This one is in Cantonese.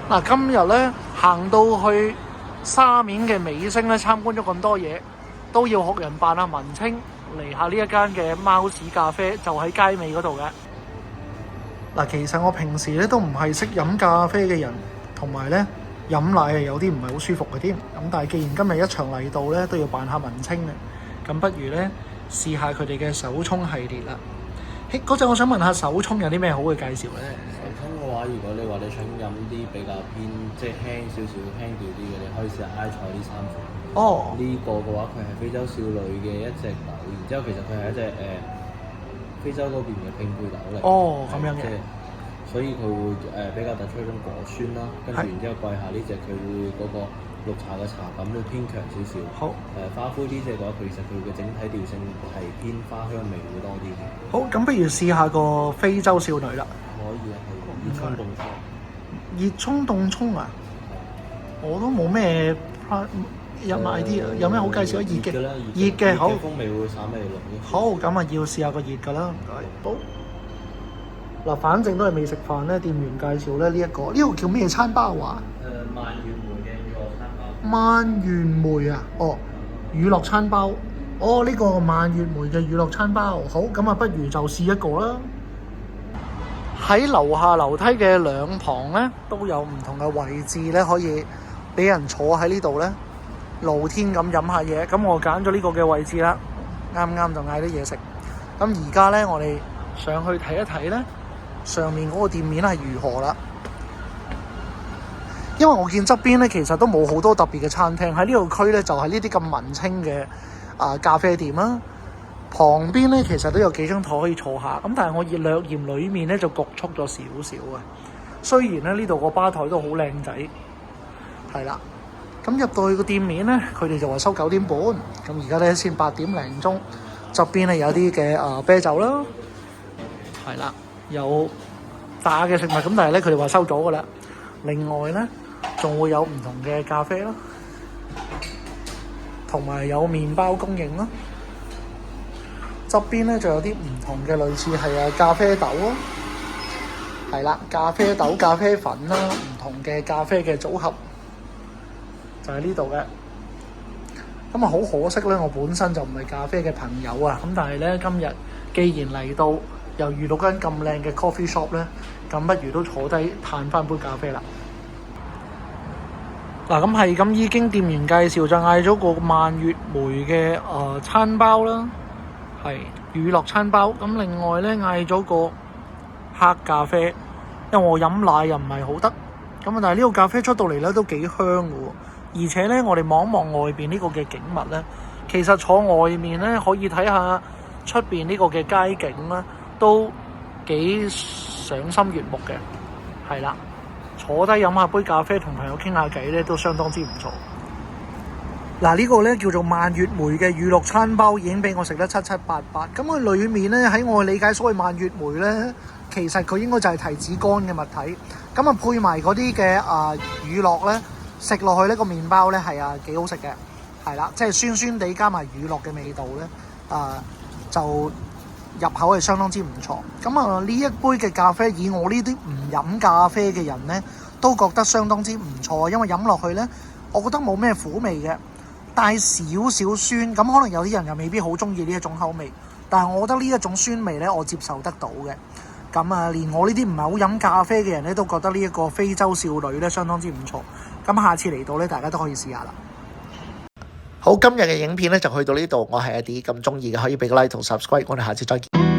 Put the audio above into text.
嗱，今日咧行到去沙面嘅尾聲咧，參觀咗咁多嘢，都要學人扮下文青嚟下呢一間嘅貓屎咖啡，就喺街尾嗰度嘅。嗱，其實我平時咧都唔係識飲咖啡嘅人，同埋咧飲奶係有啲唔係好舒服嘅添。咁但係既然今日一場嚟到咧，都要扮下文青嘅，咁不如咧試下佢哋嘅手沖系列啦。嗰陣我想問下手沖有啲咩好嘅介紹咧？手沖嘅話，如果你話你想飲啲比較偏即係輕少少、輕調啲嘅，你可以試下埃塞呢3款。哦，呢個嘅話，佢係非洲少女嘅一隻豆，然之後其實佢係一隻非洲嗰邊嘅拼配豆嚟。哦，咁樣嘅。所以佢會比較突出一種果酸啦，跟住然之後貴下呢隻佢會嗰個綠茶嘅茶感會偏強少少。好。花灰呢隻嘅話，其實佢嘅整體調性係偏花香味會多啲嘅。好，咁不如試下個非洲少女啦。可以啊，熱沖凍沖。熱沖凍沖啊？我都冇咩入埋啲，有咩好介紹啊？熱嘅，熱嘅好。風味會稍微濃啲。好，咁啊要試下個熱㗎啦，唔該。好。嗱，反正都係未食飯咧，店員介紹咧呢個叫咩餐包啊？蔓越莓嘅乳酪餐包。蔓越莓啊？哦，乳酪餐包。哦，呢個蔓越莓嘅乳酪餐包。好，咁啊不如就試一個啦。喺樓下樓梯嘅兩旁咧，都有唔同嘅位置咧，可以俾人坐喺呢度咧，露天咁飲下嘢。咁我揀咗呢個嘅位置啦，啱啱就嗌啲嘢食。咁而家咧，我哋上去睇一睇咧，上面嗰個店面係如何啦。因為我見側邊咧，其實都冇好多特別嘅餐廳。喺呢個區咧，就係呢啲咁文青嘅咖啡店啦。旁邊咧，其實都有幾張台可以坐下。咁但係我略嫌裡面咧就局促咗少少啊。雖然咧呢度個吧台都好靚仔，係啦。咁入到去個店面咧，佢哋就話收9點半。咁而家咧先8點零鐘，側邊咧有啲嘅啤酒啦，係啦，有炸嘅食物。咁但係咧佢哋話收咗噶啦。另外咧仲會有唔同嘅咖啡啦，同埋有麵包供應啦。側邊咧仲有啲唔同嘅類似係咖啡豆咯，係啦，咖啡豆、咖啡粉啦，唔同嘅咖啡嘅組合就喺呢度嘅。咁啊好可惜咧，我本身就唔係咖啡嘅朋友啊。咁但係咧今日既然嚟到又遇到間咁靚嘅 coffee shop 咧，咁不如都坐低嘆翻杯咖啡啦。嗱，咁係咁已經店員介紹就嗌咗個蔓越莓嘅餐包啦。係乳酪餐包，咁另外咧嗌咗個黑咖啡，因為我飲奶又唔係好得，咁啊但係呢個咖啡出到嚟咧都幾香嘅喎，而且咧我哋望一望外邊呢個嘅景物咧，其實坐外面咧可以睇下出邊呢個嘅街景啦，都幾賞心悅目嘅，係啦，坐低飲下杯咖啡同朋友傾下偈咧都相當之唔錯。嗱，呢個咧叫做蔓越莓嘅乳酪餐包，已經俾我食得七七八八。咁佢裡面咧喺我理解所謂蔓越莓咧，其實佢應該就係提子乾嘅物體。咁啊配埋嗰啲嘅乳酪咧，食落去呢個麵包咧係幾好食嘅，係啦，即係酸酸地加埋乳酪嘅味道咧，就入口係相當之唔錯。咁啊呢一杯嘅咖啡，以我呢啲唔飲咖啡嘅人咧，都覺得相當之唔錯，因為飲落去咧，我覺得冇咩苦味嘅。帶少少酸，咁可能有啲人又未必好中意呢一種口味，但係我覺得呢一種酸味咧，我接受得到嘅。咁啊，連我呢啲唔係好飲咖啡嘅人咧，都覺得呢一個非洲少女咧相當之唔錯。咁下次嚟到咧，大家都可以試下啦。好，今日嘅影片咧就去到呢度，我係一啲咁中意嘅，可以俾個 like 同 subscribe，我哋下次再見。